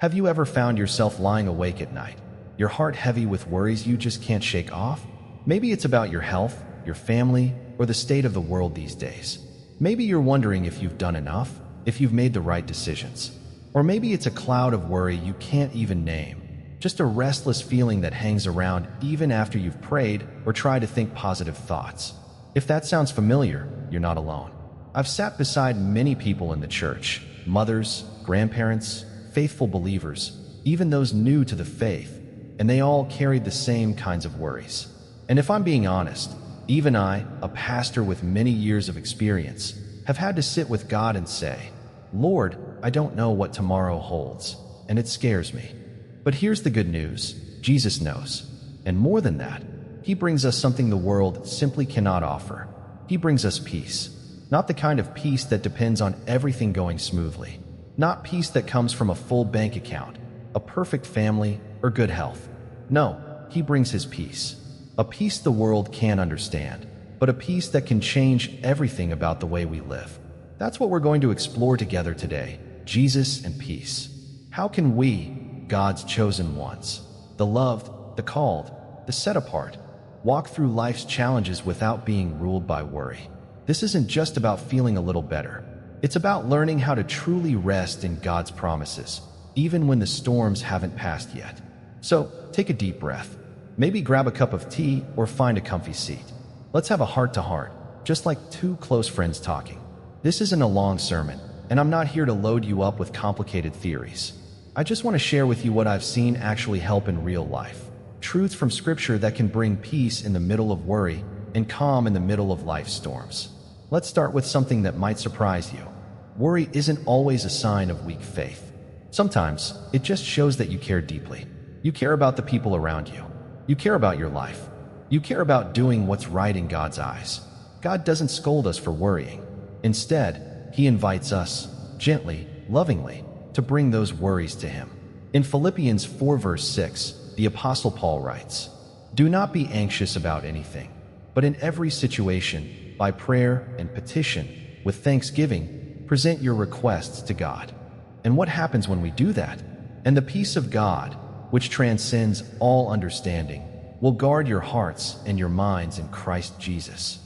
Have you ever found yourself lying awake at night, your heart heavy with worries you just can't shake off? Maybe it's about your health, your family, or the state of the world these days. Maybe you're wondering if you've done enough, if you've made the right decisions. Or maybe it's a cloud of worry you can't even name, just a restless feeling that hangs around even after you've prayed or tried to think positive thoughts. If that sounds familiar, you're not alone. I've sat beside many people in the church, mothers, grandparents, faithful believers, even those new to the faith, and they all carried the same kinds of worries. And if I'm being honest, even I, a pastor with many years of experience, have had to sit with God and say, "Lord, I don't know what tomorrow holds, and it scares me." But here's the good news: Jesus knows. And more than that, He brings us something the world simply cannot offer. He brings us peace. Not the kind of peace that depends on everything going smoothly. Not peace that comes from a full bank account, a perfect family, or good health. No, He brings His peace. A peace the world can't understand, but a peace that can change everything about the way we live. That's what we're going to explore together today: Jesus and peace. How can we, God's chosen ones, the loved, the called, the set apart, walk through life's challenges without being ruled by worry? This isn't just about feeling a little better. It's about learning how to truly rest in God's promises, even when the storms haven't passed yet. So, take a deep breath. Maybe grab a cup of tea or find a comfy seat. Let's have a heart-to-heart, just like two close friends talking. This isn't a long sermon, and I'm not here to load you up with complicated theories. I just want to share with you what I've seen actually help in real life. Truths from Scripture that can bring peace in the middle of worry and calm in the middle of life's storms. Let's start with something that might surprise you. Worry isn't always a sign of weak faith. Sometimes, it just shows that you care deeply. You care about the people around you. You care about your life. You care about doing what's right in God's eyes. God doesn't scold us for worrying. Instead, He invites us, gently, lovingly, to bring those worries to Him. In Philippians 4 verse 6, the Apostle Paul writes, "Do not be anxious about anything, but in every situation, by prayer and petition, with thanksgiving, present your requests to God." And what happens when we do that? And the peace of God, which transcends all understanding, will guard your hearts and your minds in Christ Jesus.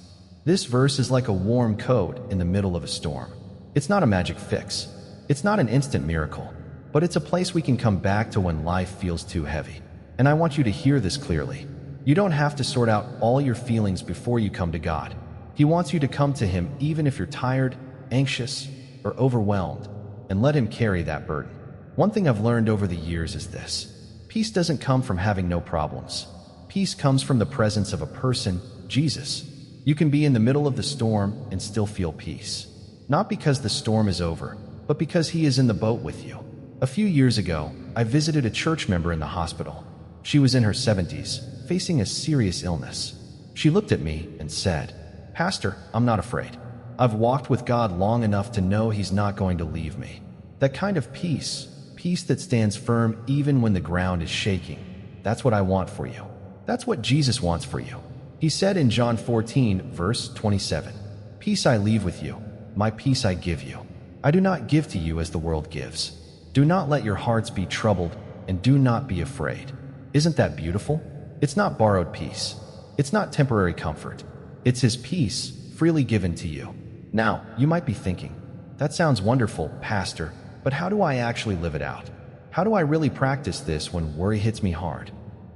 This verse is like a warm coat in the middle of a storm. It's not a magic fix. It's not an instant miracle, but it's a place we can come back to when life feels too heavy. And I want you to hear this clearly. You don't have to sort out all your feelings before you come to God. He wants you to come to Him even if you're tired, anxious, or overwhelmed, and let Him carry that burden. One thing I've learned over the years is this: peace doesn't come from having no problems. Peace comes from the presence of a person, Jesus. You can be in the middle of the storm and still feel peace. Not because the storm is over, but because He is in the boat with you. A few years ago, I visited a church member in the hospital. She was in her 70s, facing a serious illness. She looked at me and said, "Pastor, I'm not afraid. I've walked with God long enough to know He's not going to leave me." That kind of peace that stands firm even when the ground is shaking, that's what I want for you. That's what Jesus wants for you. He said in John 14, verse 27, "Peace I leave with you, my peace I give you. I do not give to you as the world gives. Do not let your hearts be troubled, and do not be afraid." Isn't that beautiful? It's not borrowed peace. It's not temporary comfort. It's His peace, freely given to you. Now, you might be thinking, "That sounds wonderful, Pastor, but how do I actually live it out? How do I really practice this when worry hits me hard?"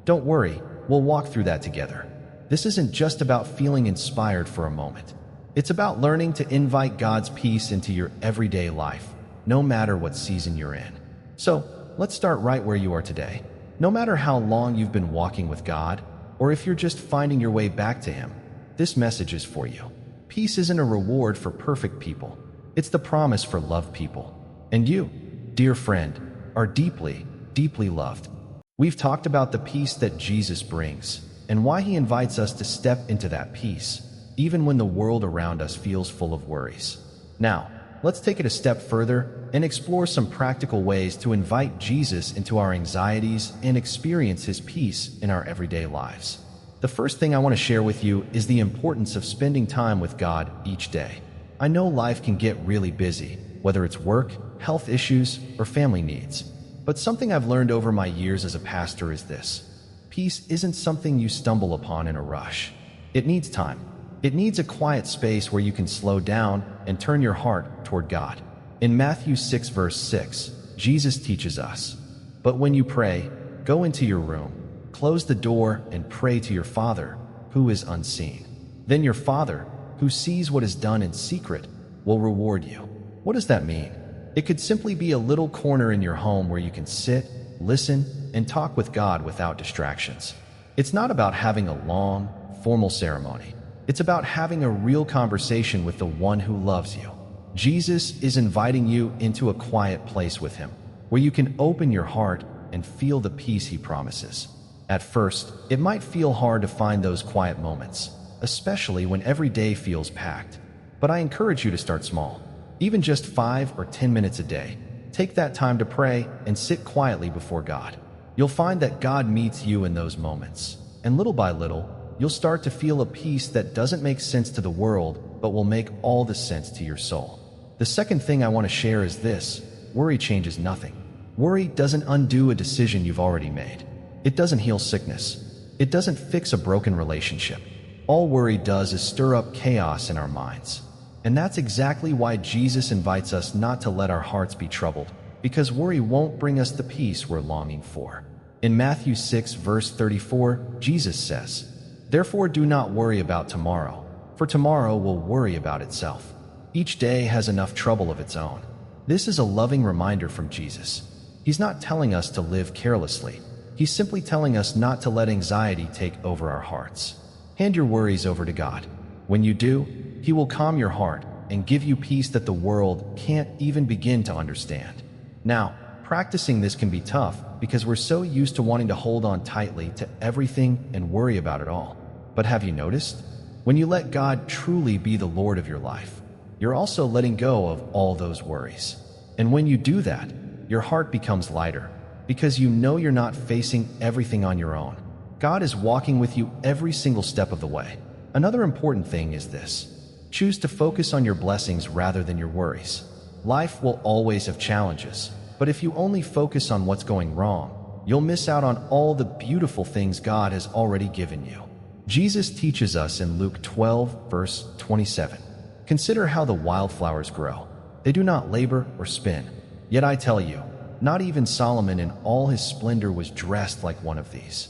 Don't worry, we'll walk through that together. This isn't just about feeling inspired for a moment. It's about learning to invite God's peace into your everyday life, no matter what season you're in. So, let's start right where you are today. No matter how long you've been walking with God, or if you're just finding your way back to Him, this message is for you. Peace isn't a reward for perfect people. It's the promise for loved people. And you, dear friend, are deeply, deeply loved. We've talked about the peace that Jesus brings, and why He invites us to step into that peace, even when the world around us feels full of worries. Now, let's take it a step further and explore some practical ways to invite Jesus into our anxieties and experience His peace in our everyday lives. The first thing I want to share with you is the importance of spending time with God each day. I know life can get really busy, whether it's work, health issues, or family needs. But something I've learned over my years as a pastor is this: peace isn't something you stumble upon in a rush. It needs time. It needs a quiet space where you can slow down and turn your heart toward God. In Matthew 6 verse 6, Jesus teaches us, "But when you pray, go into your room, close the door, and pray to your Father who is unseen. Then your Father, who sees what is done in secret, will reward you." What does that mean? It could simply be a little corner in your home where you can sit, listen, and talk with God without distractions. It's not about having a long, formal ceremony. It's about having a real conversation with the one who loves you. Jesus is inviting you into a quiet place with him, where you can open your heart and feel the peace he promises. At first, it might feel hard to find those quiet moments, especially when every day feels packed. But I encourage you to start small. Even just 5 or 10 minutes a day. Take that time to pray and sit quietly before God. You'll find that God meets you in those moments, and little by little, you'll start to feel a peace that doesn't make sense to the world, but will make all the sense to your soul. The second thing I want to share is this: worry changes nothing. Worry doesn't undo a decision you've already made. It doesn't heal sickness. It doesn't fix a broken relationship. All worry does is stir up chaos in our minds. And that's exactly why Jesus invites us not to let our hearts be troubled, because worry won't bring us the peace we're longing for. In Matthew 6 verse 34, Jesus says, "Therefore do not worry about tomorrow, for tomorrow will worry about itself. Each day has enough trouble of its own." This is a loving reminder from Jesus. He's not telling us to live carelessly. He's simply telling us not to let anxiety take over our hearts. Hand your worries over to God. When you do, He will calm your heart and give you peace that the world can't even begin to understand. Now, practicing this can be tough because we're so used to wanting to hold on tightly to everything and worry about it all. But have you noticed? When you let God truly be the Lord of your life, you're also letting go of all those worries. And when you do that, your heart becomes lighter because you know you're not facing everything on your own. God is walking with you every single step of the way. Another important thing is this: choose to focus on your blessings rather than your worries. Life will always have challenges, but if you only focus on what's going wrong, you'll miss out on all the beautiful things God has already given you. Jesus teaches us in Luke 12, verse 27, "Consider how the wildflowers grow. They do not labor or spin. Yet I tell you, not even Solomon in all his splendor was dressed like one of these."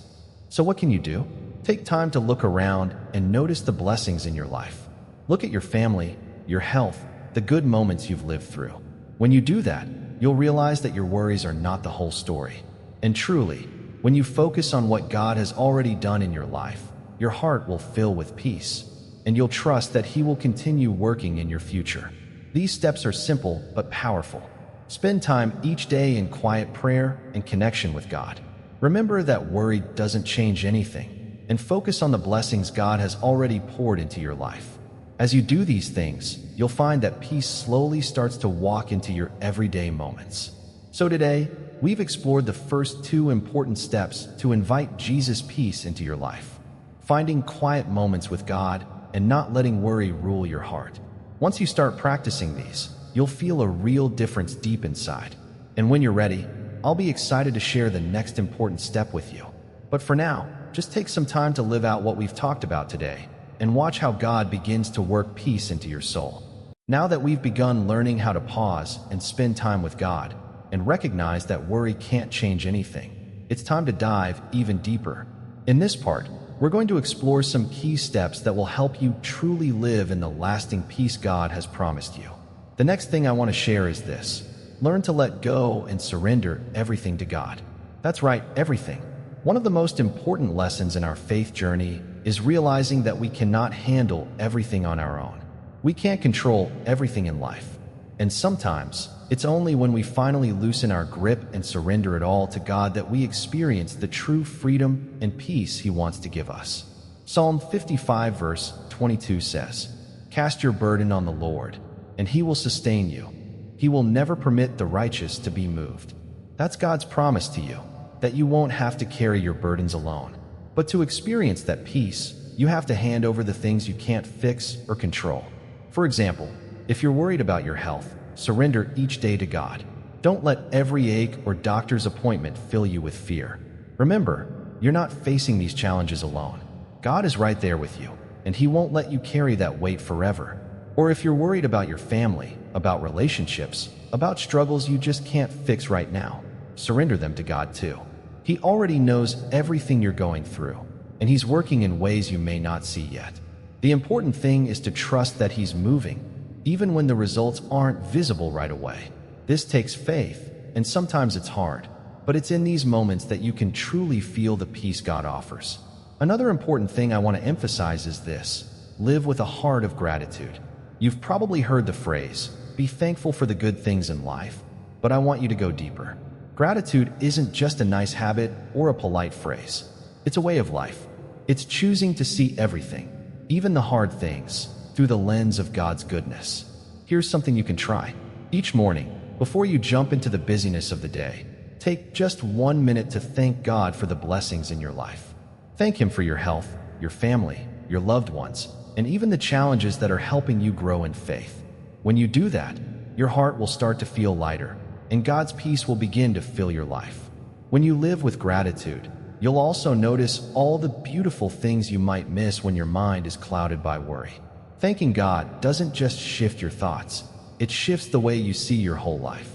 So what can you do? Take time to look around and notice the blessings in your life. Look at your family, your health, the good moments you've lived through. When you do that, you'll realize that your worries are not the whole story. And truly, when you focus on what God has already done in your life, your heart will fill with peace, and you'll trust that He will continue working in your future. These steps are simple but powerful. Spend time each day in quiet prayer and connection with God. Remember that worry doesn't change anything, and focus on the blessings God has already poured into your life. As you do these things, you'll find that peace slowly starts to walk into your everyday moments. So today, we've explored the first 2 important steps to invite Jesus' peace into your life: finding quiet moments with God and not letting worry rule your heart. Once you start practicing these, you'll feel a real difference deep inside. And when you're ready, I'll be excited to share the next important step with you. But for now, just take some time to live out what we've talked about today and watch how God begins to work peace into your soul. Now that we've begun learning how to pause and spend time with God and recognize that worry can't change anything, it's time to dive even deeper. In this part, we're going to explore some key steps that will help you truly live in the lasting peace God has promised you. The next thing I want to share is this: learn to let go and surrender everything to God. That's right, everything. One of the most important lessons in our faith journey is realizing that we cannot handle everything on our own. We can't control everything in life. And sometimes, it's only when we finally loosen our grip and surrender it all to God that we experience the true freedom and peace He wants to give us. Psalm 55 verse 22 says, "Cast your burden on the Lord, and He will sustain you. He will never permit the righteous to be moved." That's God's promise to you, that you won't have to carry your burdens alone. But to experience that peace, you have to hand over the things you can't fix or control. For example, if you're worried about your health, surrender each day to God. Don't let every ache or doctor's appointment fill you with fear. Remember, you're not facing these challenges alone. God is right there with you, and He won't let you carry that weight forever. Or if you're worried about your family, about relationships, about struggles you just can't fix right now, surrender them to God too. He already knows everything you're going through, and He's working in ways you may not see yet. The important thing is to trust that He's moving, even when the results aren't visible right away. This takes faith, and sometimes it's hard, but it's in these moments that you can truly feel the peace God offers. Another important thing I want to emphasize is this: live with a heart of gratitude. You've probably heard the phrase, be thankful for the good things in life, but I want you to go deeper. Gratitude isn't just a nice habit or a polite phrase. It's a way of life. It's choosing to see everything, even the hard things, through the lens of God's goodness. Here's something you can try. Each morning, before you jump into the busyness of the day, take just 1 minute to thank God for the blessings in your life. Thank Him for your health, your family, your loved ones, and even the challenges that are helping you grow in faith. When you do that, your heart will start to feel lighter, and God's peace will begin to fill your life. When you live with gratitude, you'll also notice all the beautiful things you might miss when your mind is clouded by worry. Thanking God doesn't just shift your thoughts, it shifts the way you see your whole life.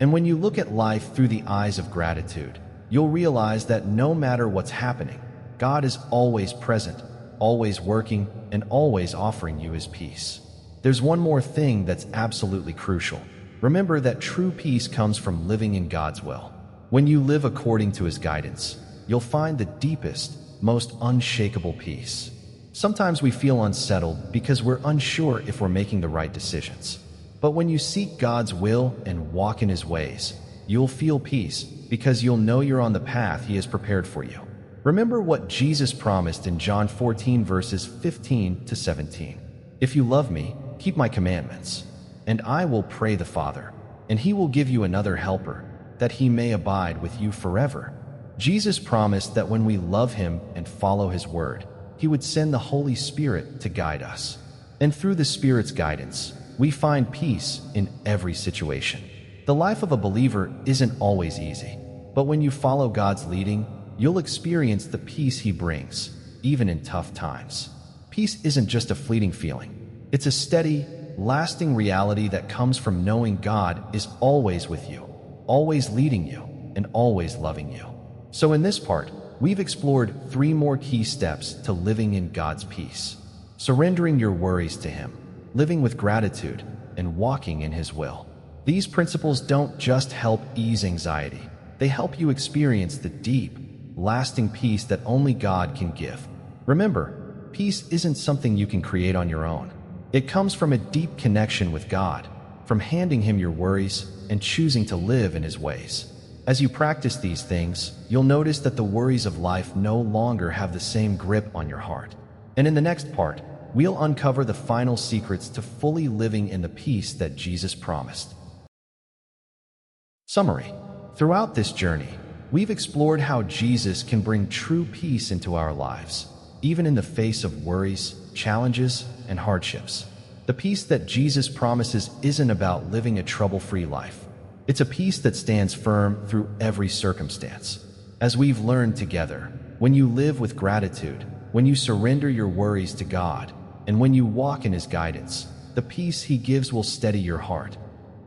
And when you look at life through the eyes of gratitude, you'll realize that no matter what's happening, God is always present, always working, and always offering you His peace. There's one more thing that's absolutely crucial. Remember that true peace comes from living in God's will. When you live according to His guidance, you'll find the deepest, most unshakable peace. Sometimes we feel unsettled because we're unsure if we're making the right decisions. But when you seek God's will and walk in His ways, you'll feel peace because you'll know you're on the path He has prepared for you. Remember what Jesus promised in John 14 verses 15 to 17. If you love me, keep my commandments, and I will pray the Father, and He will give you another helper, that He may abide with you forever. Jesus promised that when we love Him and follow His word, He would send the Holy Spirit to guide us. And through the Spirit's guidance, we find peace in every situation. The life of a believer isn't always easy, but when you follow God's leading, you'll experience the peace He brings, even in tough times. Peace isn't just a fleeting feeling. It's a steady, lasting reality that comes from knowing God is always with you, always leading you, and always loving you. So in this part, we've explored 3 more key steps to living in God's peace: surrendering your worries to Him, living with gratitude, and walking in His will. These principles don't just help ease anxiety. They help you experience the deep, lasting peace that only God can give. Remember, peace isn't something you can create on your own. It comes from a deep connection with God, from handing Him your worries and choosing to live in His ways. As you practice these things, you'll notice that the worries of life no longer have the same grip on your heart. And in the next part, we'll uncover the final secrets to fully living in the peace that Jesus promised. Summary: throughout this journey, we've explored how Jesus can bring true peace into our lives, even in the face of worries, challenges, and hardships. The peace that Jesus promises isn't about living a trouble-free life. It's a peace that stands firm through every circumstance. As we've learned together, when you live with gratitude, when you surrender your worries to God, and when you walk in His guidance, the peace He gives will steady your heart,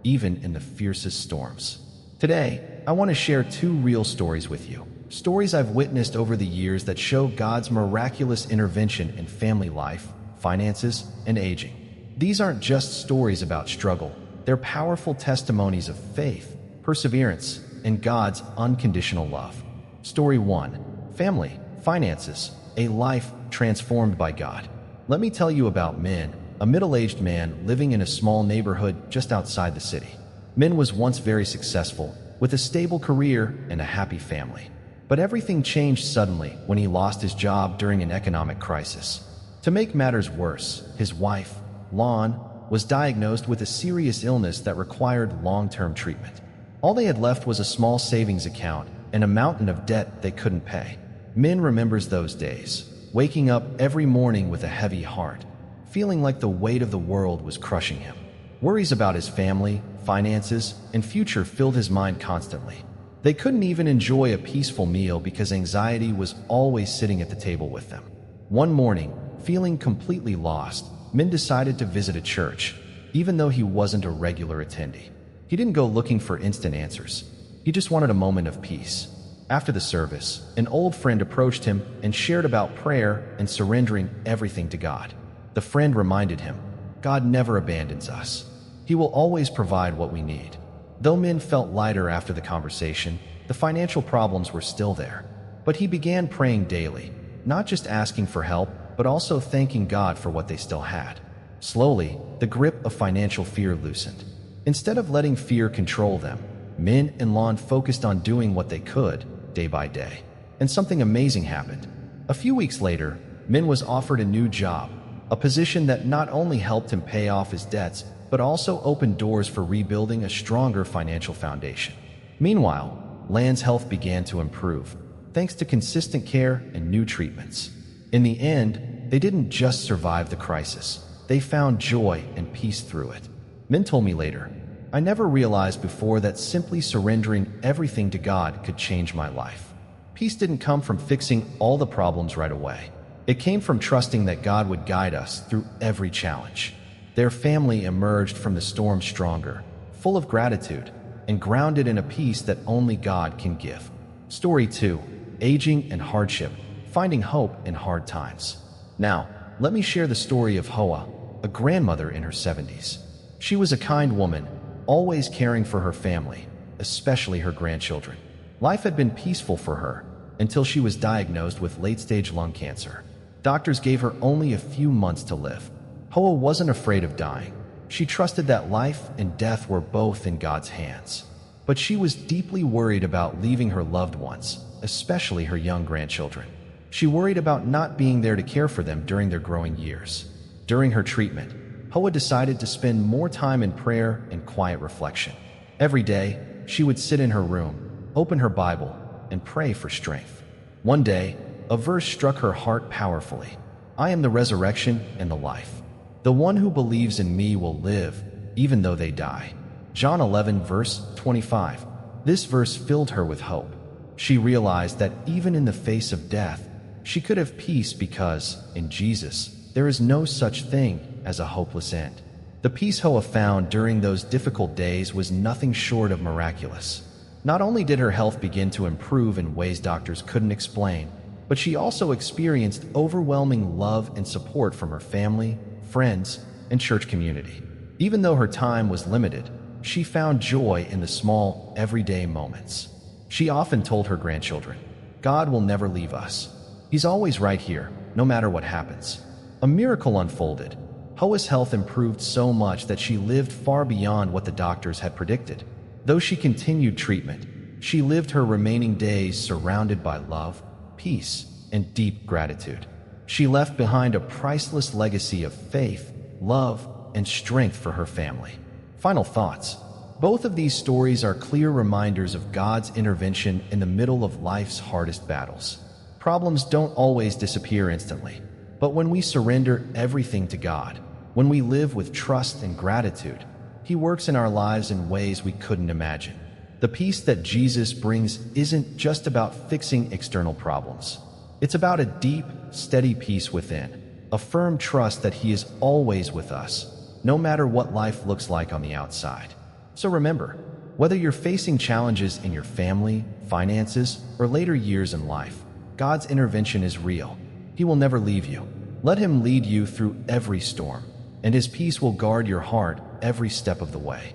even in the fiercest storms. Today, I want to share 2 real stories with you. Stories I've witnessed over the years that show God's miraculous intervention in family life, finances, and aging. These aren't just stories about struggle. They're powerful testimonies of faith, perseverance, and God's unconditional love. Story 1. Family, finances, a life transformed by God. Let me tell you about Min, a middle-aged man living in a small neighborhood just outside the city. Min was once very successful, with a stable career and a happy family. But everything changed suddenly when he lost his job during an economic crisis. To make matters worse, his wife, Lon, was diagnosed with a serious illness that required long-term treatment. All they had left was a small savings account and a mountain of debt they couldn't pay. Min remembers those days, waking up every morning with a heavy heart, feeling like the weight of the world was crushing him. Worries about his family, finances, and future filled his mind constantly. They couldn't even enjoy a peaceful meal because anxiety was always sitting at the table with them. One morning, feeling completely lost, Min decided to visit a church, even though he wasn't a regular attendee. He didn't go looking for instant answers. He just wanted a moment of peace. After the service, an old friend approached him and shared about prayer and surrendering everything to God. The friend reminded him, God never abandons us. He will always provide what we need. Though Min felt lighter after the conversation, the financial problems were still there. But he began praying daily, not just asking for help, but also thanking God for what they still had. Slowly, the grip of financial fear loosened. Instead of letting fear control them, Min and Lon focused on doing what they could, day by day. And something amazing happened. A few weeks later, Min was offered a new job, a position that not only helped him pay off his debts, but also opened doors for rebuilding a stronger financial foundation. Meanwhile, Lan's health began to improve, thanks to consistent care and new treatments. In the end, they didn't just survive the crisis, they found joy and peace through it. Min told me later, I never realized before that simply surrendering everything to God could change my life. Peace didn't come from fixing all the problems right away. It came from trusting that God would guide us through every challenge. Their family emerged from the storm stronger, full of gratitude, and grounded in a peace that only God can give. Story 2. Aging and Hardship. Finding hope in hard times. Now, let me share the story of Hoa, a grandmother in her 70s. She was a kind woman, always caring for her family, especially her grandchildren. Life had been peaceful for her until she was diagnosed with late-stage lung cancer. Doctors gave her only a few months to live. Hoa wasn't afraid of dying. She trusted that life and death were both in God's hands. But she was deeply worried about leaving her loved ones, especially her young grandchildren. She worried about not being there to care for them during their growing years. During her treatment, Hoa decided to spend more time in prayer and quiet reflection. Every day, she would sit in her room, open her Bible, and pray for strength. One day, a verse struck her heart powerfully. I am the resurrection and the life. The one who believes in me will live, even though they die. John 11, verse 25. This verse filled her with hope. She realized that even in the face of death, she could have peace because, in Jesus, there is no such thing as a hopeless end. The peace Hoa found during those difficult days was nothing short of miraculous. Not only did her health begin to improve in ways doctors couldn't explain, but she also experienced overwhelming love and support from her family, friends, and church community. Even though her time was limited, she found joy in the small, everyday moments. She often told her grandchildren, God will never leave us. He's always right here, no matter what happens. A miracle unfolded. Hoa's health improved so much that she lived far beyond what the doctors had predicted. Though she continued treatment, she lived her remaining days surrounded by love, peace, and deep gratitude. She left behind a priceless legacy of faith, love, and strength for her family. Final thoughts. Both of these stories are clear reminders of God's intervention in the middle of life's hardest battles. Problems don't always disappear instantly, but when we surrender everything to God, when we live with trust and gratitude, He works in our lives in ways we couldn't imagine. The peace that Jesus brings isn't just about fixing external problems. It's about a deep, steady peace within, a firm trust that He is always with us, no matter what life looks like on the outside. So remember, whether you're facing challenges in your family, finances, or later years in life, God's intervention is real. He will never leave you. Let Him lead you through every storm, and His peace will guard your heart every step of the way.